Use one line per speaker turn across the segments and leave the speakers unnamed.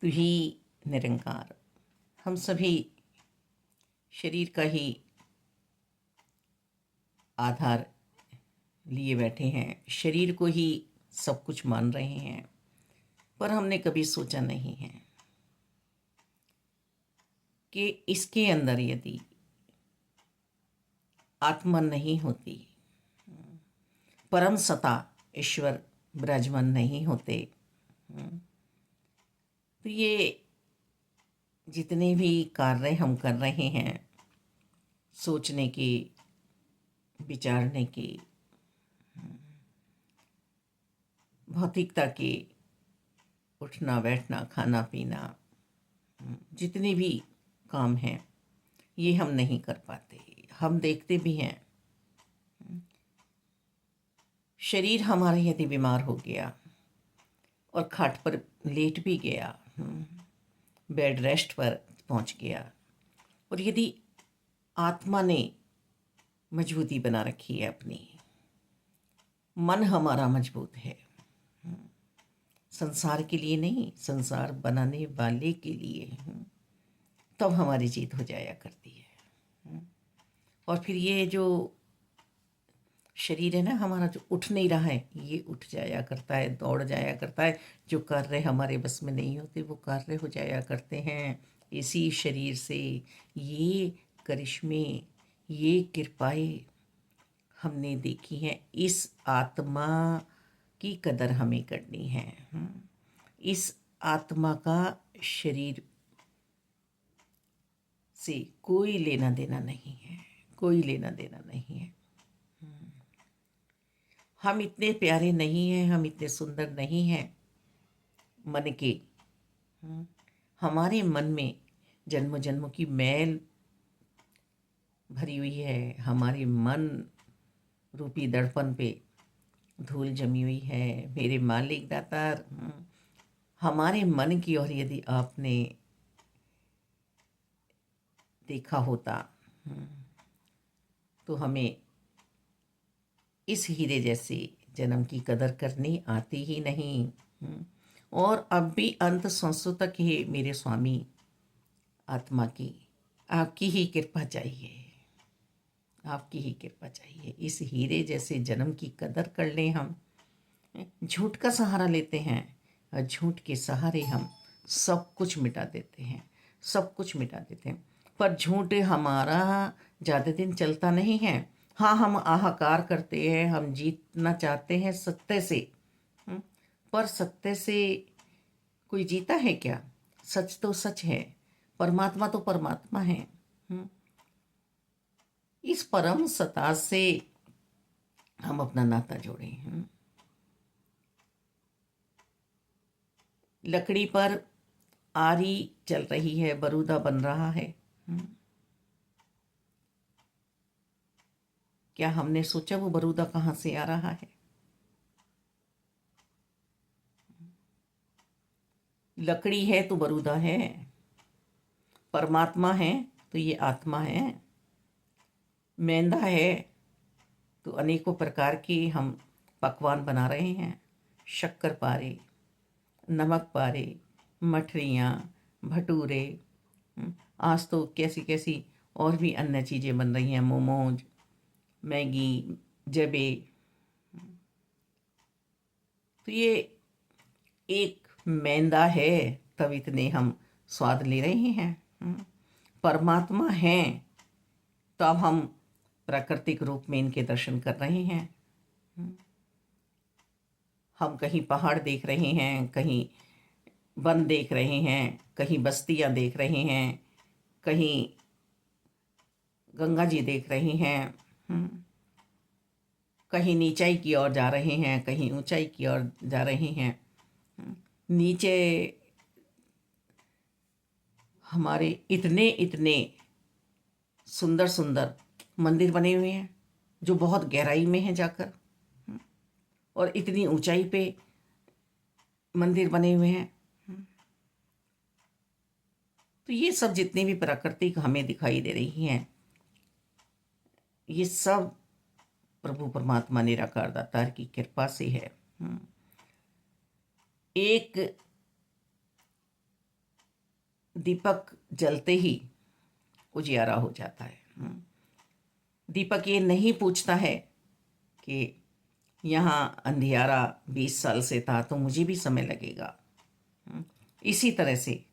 तू ही निरंकार। हम सभी शरीर का ही आधार लिए बैठे हैं, शरीर को ही सब कुछ मान रहे हैं, पर हमने कभी सोचा नहीं है कि इसके अंदर यदि आत्मा नहीं होती, परम सत्ता ईश्वर विराजमान नहीं होते, तो ये जितने भी कार्य हम कर रहे हैं, सोचने की, विचारने की, भौतिकता की, उठना बैठना खाना पीना, जितने भी काम हैं ये हम नहीं कर पाते। हम देखते भी हैं, शरीर हमारा यदि बीमार हो गया और खाट पर लेट भी गया, बेड रेस्ट पर पहुंच गया, और यदि आत्मा ने मजबूती बना रखी है अपनी, मन हमारा मजबूत है, संसार के लिए नहीं, संसार बनाने वाले के लिए, तब हमारी जीत हो जाया करती है। और फिर ये जो शरीर है ना हमारा, जो उठ नहीं रहा है, ये उठ जाया करता है, दौड़ जाया करता है। जो कार्य हमारे बस में नहीं होते वो कार्य हो जाया करते हैं। इसी शरीर से ये करिश्मे, ये कृपाएं हमने देखी हैं। इस आत्मा की कदर हमें करनी है। इस आत्मा का शरीर से कोई लेना देना नहीं है, कोई लेना देना नहीं है। हम इतने प्यारे नहीं हैं, हम इतने सुंदर नहीं हैं मन के। हमारे मन में जन्मों जन्मों की मैल भरी हुई है। हमारे मन रूपी दर्पण पे धूल जमी हुई है। मेरे मालिक दातार, हमारे मन की ओर यदि आपने देखा होता तो हमें इस हीरे जैसे जन्म की कदर करनी आती ही नहीं। और अब भी अंत सांसों तक ही मेरे स्वामी आत्मा की आपकी ही कृपा चाहिए, आपकी ही कृपा चाहिए। इस हीरे जैसे जन्म की कदर कर लें हम। झूठ का सहारा लेते हैं और झूठ के सहारे हम सब कुछ मिटा देते हैं, सब कुछ मिटा देते हैं। पर झूठ हमारा ज़्यादा दिन चलता नहीं है। हाँ, हम हाहाकार करते हैं, हम जीतना चाहते हैं सत्य से, पर सत्य से कोई जीता है क्या? सच तो सच है, परमात्मा तो परमात्मा है। इस परम सत्ता से हम अपना नाता जोड़ें। लकड़ी पर आरी चल रही है, बरूदा बन रहा है। क्या हमने सोचा वो बरूदा कहाँ से आ रहा है? लकड़ी है तो बरूदा है, परमात्मा है तो ये आत्मा है, मैदा है तो अनेकों प्रकार की हम पकवान बना रहे हैं। शक्कर पारे, नमक पारे, मठरियाँ, भटूरे, आज तो कैसी कैसी और भी अन्य चीज़ें बन रही हैं, मोमोज, मैगी, जबे। तो ये एक मैदा है, तब इतने हम स्वाद ले रहे हैं। परमात्मा है तो अब हम प्राकृतिक रूप में इनके दर्शन कर रहे हैं। हम कहीं पहाड़ देख रहे हैं, कहीं वन देख रहे हैं, कहीं बस्तियां देख रहे हैं, कहीं गंगा जी देख रहे हैं, कहीं नीचाई की ओर जा रहे हैं, कहीं ऊंचाई की ओर जा रहे हैं। नीचे हमारे इतने इतने सुंदर सुंदर मंदिर बने हुए हैं जो बहुत गहराई में हैं जाकर, और इतनी ऊंचाई पे मंदिर बने हुए हैं। तो ये सब जितनी भी प्राकृतिक हमें दिखाई दे रही हैं, ये सब प्रभु परमात्मा निराकार दातार की कृपा से है। एक दीपक जलते ही उजियारा हो जाता है। दीपक ये नहीं पूछता है कि यहाँ अंधियारा 20 साल से था तो मुझे भी समय लगेगा। इसी तरह से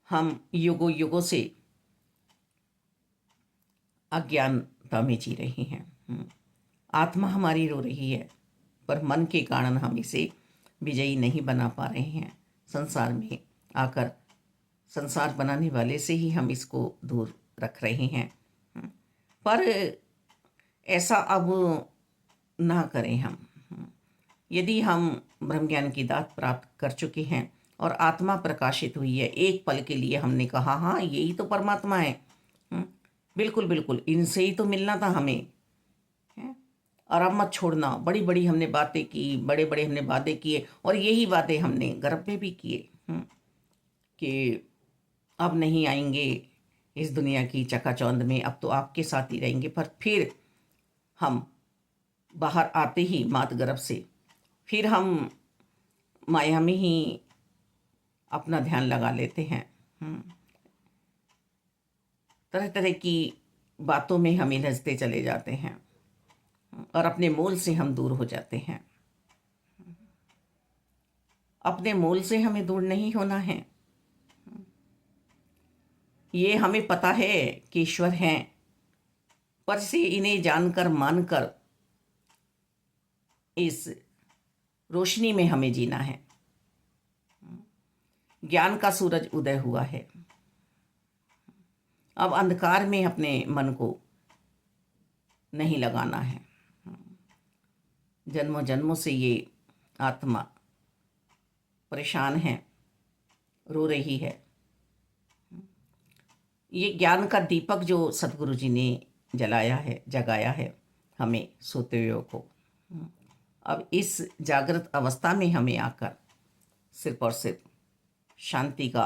हम युगों युगों से अज्ञानता में जी रही हैं। आत्मा हमारी रो रही है, पर मन के कारण हम इसे विजयी नहीं बना पा रहे हैं। संसार में आकर संसार बनाने वाले से ही हम इसको दूर रख रहे हैं। पर ऐसा अब ना करें हम। यदि हम ब्रह्म ज्ञान की दात प्राप्त कर चुके हैं और आत्मा प्रकाशित हुई है, एक पल के लिए हमने कहा हाँ यही तो परमात्मा है, बिल्कुल बिल्कुल इनसे ही तो मिलना था हमें, हैं? और अब मत छोड़ना। बड़ी बड़ी हमने बातें की, बड़े बड़े हमने वादे किए, और यही बातें हमने गर्भ में भी किए कि अब नहीं आएंगे इस दुनिया की चकाचौंध में, अब तो आपके साथ ही रहेंगे। पर फिर हम बाहर आते ही मात गर्भ से फिर हम माया में ही अपना ध्यान लगा लेते हैं। तरह तरह की बातों में हम उलझते चले जाते हैं और अपने मूल से हम दूर हो जाते हैं। अपने मूल से हमें दूर नहीं होना है। ये हमें पता है कि ईश्वर हैं, पर से इन्हें जानकर मानकर इस रोशनी में हमें जीना है। ज्ञान का सूरज उदय हुआ है। अब अंधकार में अपने मन को नहीं लगाना है। जन्मों जन्मों से ये आत्मा परेशान है, रो रही है। ये ज्ञान का दीपक जो सतगुरु जी ने जलाया है, जगाया है हमें सोते हुए को, अब इस जागृत अवस्था में हमें आकर सिर्फ और सिर्फ शांति का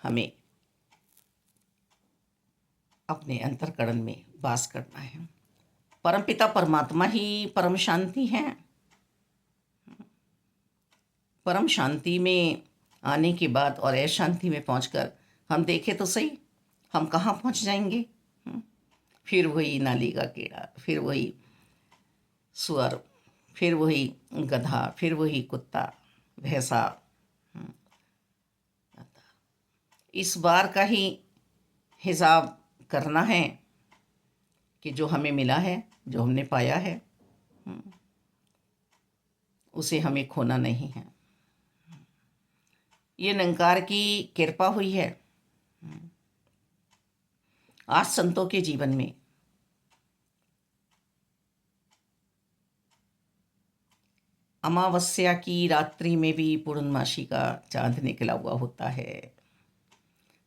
हमें अपने अंतर्करण में वास करना है। परमपिता परमात्मा ही परम शांति है। परम शांति में आने के बाद और अशांति में पहुंचकर हम देखें तो सही, हम कहाँ पहुंच जाएंगे। फिर वही नाली का कीड़ा, फिर वही सुअर, फिर वही गधा, फिर वही कुत्ता, भैंसा। इस बार का ही हिसाब करना है कि जो हमें मिला है, जो हमने पाया है, उसे हमें खोना नहीं है। ये निरंकार की कृपा हुई है आज संतों के जीवन में। अमावस्या की रात्रि में भी पूर्णमासी का चांद निकला हुआ होता है।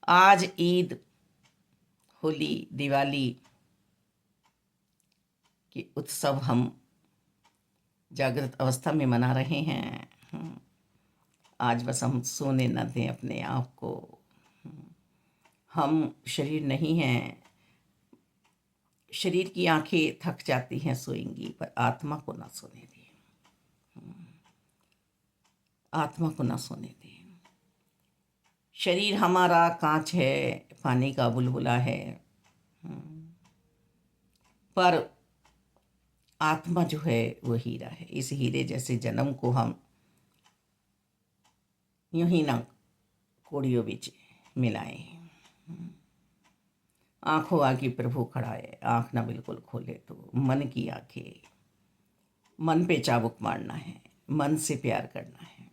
आज ईद, होली, दिवाली के उत्सव हम जागृत अवस्था में मना रहे हैं। आज बस हम सोने न दें अपने आप को। हम शरीर नहीं हैं। शरीर की आंखें थक जाती हैं, सोएंगी, पर आत्मा को ना सोने दें। आत्मा को ना सोने दें। शरीर हमारा कांच है, पानी का बुलबुला है, पर आत्मा जो है वो हीरा है। इस हीरे जैसे जन्म को हम यूं ही ना कोड़ियों बीच मिलाएं। आंखों आगे प्रभु खड़ा है, आंख ना बिल्कुल खोले तो मन की आंखें। मन पे चाबुक मारना है, मन से प्यार करना है,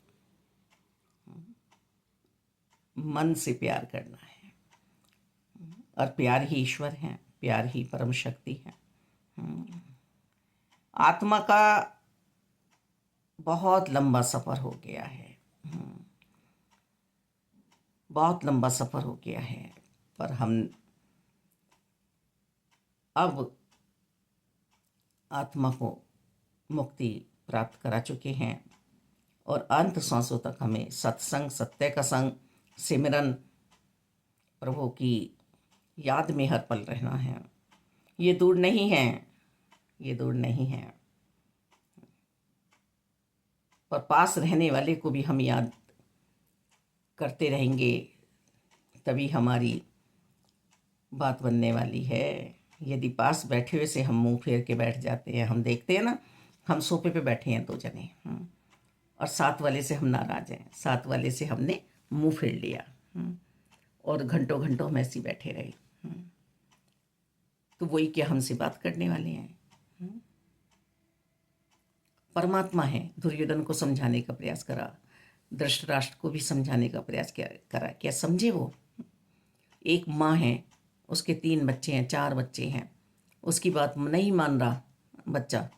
मन से प्यार करना है। और प्यार ही ईश्वर है, प्यार ही परम शक्ति है। आत्मा का बहुत लंबा सफ़र हो गया है, बहुत लंबा सफ़र हो गया है, पर हम अब आत्मा को मुक्ति प्राप्त करा चुके हैं और अंत सांसों तक हमें सत्संग, सत्य का संग, सिमरन, प्रभु की याद में हर पल रहना है। ये दूर नहीं है, ये दूर नहीं है, पर पास रहने वाले को भी हम याद करते रहेंगे, तभी हमारी बात बनने वाली है। यदि पास बैठे हुए से हम मुंह फेर के बैठ जाते हैं, हम देखते हैं ना, हम सोफे पे बैठे हैं 2 जने, और साथ वाले से हम नाराज़ हैं, साथ वाले से हमने मुंह फेर लिया, और घंटों घंटों हम ऐसे ही बैठे रहे, तो वही क्या हमसे बात करने वाले हैं? परमात्मा है, दुर्योधन को समझाने का प्रयास करा, धृतराष्ट्र को भी समझाने का प्रयास करा, क्या समझे वो? एक माँ है, उसके 3 बच्चे हैं, 4 बच्चे हैं, उसकी बात नहीं मान रहा बच्चा,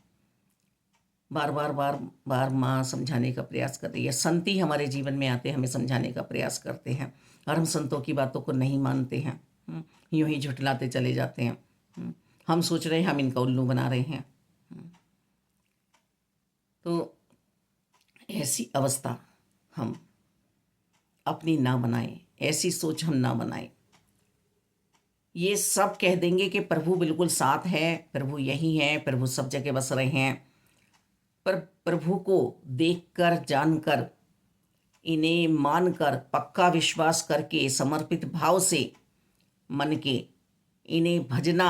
बार बार बार बार माँ समझाने का प्रयास कर रही है। संत ही हमारे जीवन में आते हमें समझाने का प्रयास करते हैं, और हम संतों की बातों को नहीं मानते हैं, यूं ही झुठलाते चले जाते हैं। हम सोच रहे हैं हम इनका उल्लू बना रहे हैं। तो ऐसी अवस्था हम अपनी ना बनाएं, ऐसी सोच हम ना बनाएं। ये सब कह देंगे कि प्रभु बिल्कुल साथ है, प्रभु यही है, प्रभु सब जगह बस रहे हैं, पर प्रभु को देखकर, जानकर, इन्हें मानकर, पक्का विश्वास करके, समर्पित भाव से मन के इन्हें भजना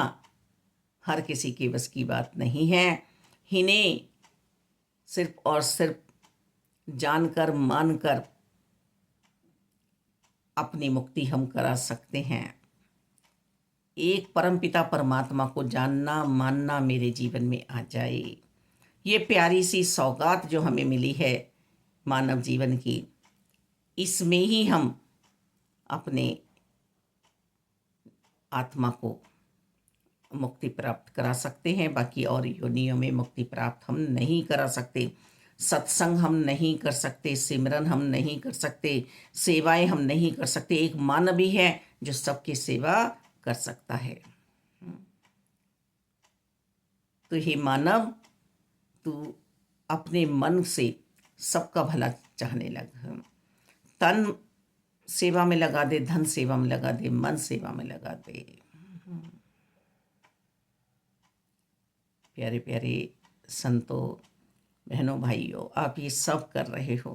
हर किसी के बस की बात नहीं है। इन्हें सिर्फ और सिर्फ जानकर, मानकर अपनी मुक्ति हम करा सकते हैं। एक परमपिता परमात्मा को जानना, मानना मेरे जीवन में आ जाए, ये प्यारी सी सौगात जो हमें मिली है मानव जीवन की, इसमें ही हम अपने आत्मा को मुक्ति प्राप्त करा सकते हैं। बाकी और योनियों में मुक्ति प्राप्त हम नहीं करा सकते। सत्संग हम नहीं कर सकते, सिमरन हम नहीं कर सकते, सेवाएं हम नहीं कर सकते। एक मानव ही है जो सबकी सेवा कर सकता है। तो हे मानव, तू अपने मन से सबका भला चाहने लग, तन सेवा में लगा दे, धन सेवा में लगा दे, मन सेवा में लगा दे। प्यारे प्यारे संतों, बहनों, भाइयों, आप ये सब कर रहे हो,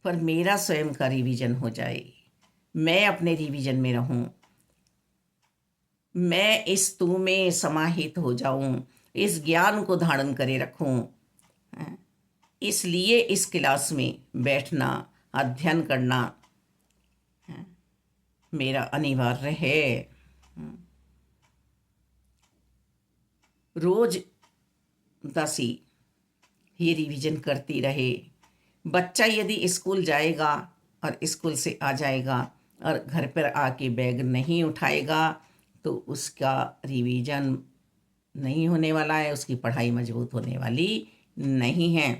पर मेरा स्वयं का रिवीजन हो जाए, मैं अपने रिवीजन में रहूं, मैं इस तू में समाहित हो जाऊं, इस ज्ञान को धारण करे रखूं। इसलिए इस क्लास में बैठना, अध्ययन करना मेरा अनिवार्य है। रोज दासी ये रिवीजन करती रहे। बच्चा यदि स्कूल जाएगा और स्कूल से आ जाएगा और घर पर आके बैग नहीं उठाएगा तो उसका रिवीजन नहीं होने वाला है, उसकी पढ़ाई मजबूत होने वाली नहीं है।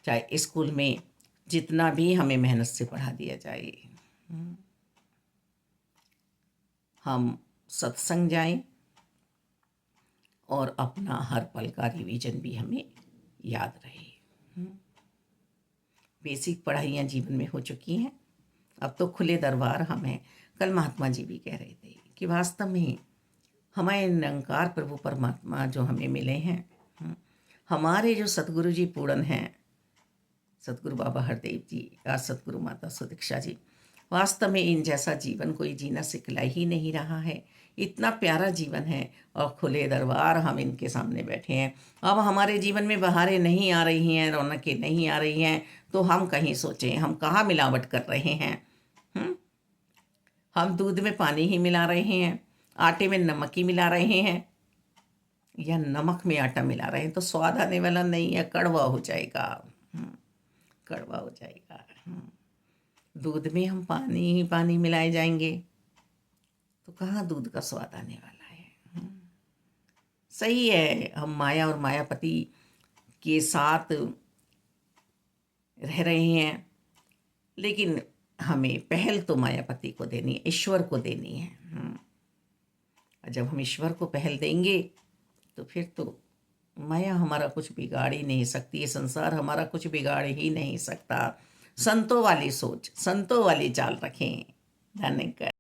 चाहे स्कूल में जितना भी हमें मेहनत से पढ़ा दिया जाए, हम सत्संग जाएं और अपना हर पल का रिवीजन भी हमें याद रहे। बेसिक पढ़ाइयाँ जीवन में हो चुकी हैं, अब तो खुले दरबार हम हैं। कल महात्मा जी भी कह रहे थे कि वास्तव में हमारे निरंकार प्रभु परमात्मा जो हमें मिले हैं, हमारे जो सतगुरु जी पूर्ण हैं, सतगुरु बाबा हरदेव जी या सतगुरु माता सुदीक्षा जी, वास्तव में इन जैसा जीवन कोई जीना सिखला ही नहीं रहा है। इतना प्यारा जीवन है और खुले दरबार हम इनके सामने बैठे हैं। अब हमारे जीवन में बहारें नहीं आ रही हैं, रौनकें नहीं आ रही हैं, तो हम कहीं सोचें हम कहाँ मिलावट कर रहे हैं। हम दूध में पानी ही मिला रहे हैं, आटे में नमक ही मिला रहे हैं, या नमक में आटा मिला रहे हैं, तो स्वाद आने वाला नहीं है, कड़वा हो जाएगा, कड़वा हो जाएगा। दूध में हम पानी ही पानी मिलाए जाएंगे तो कहाँ दूध का स्वाद आने वाला है। सही है, हम माया और मायापति के साथ रह रहे हैं, लेकिन हमें पहल तो मायापति को देनी है, ईश्वर को देनी है। और जब हम ईश्वर को पहल देंगे तो फिर तो माया हमारा कुछ बिगाड़ ही नहीं सकती, ये संसार हमारा कुछ बिगाड़ ही नहीं सकता। संतों वाली सोच, संतों वाली चाल रखें। धन्यवाद।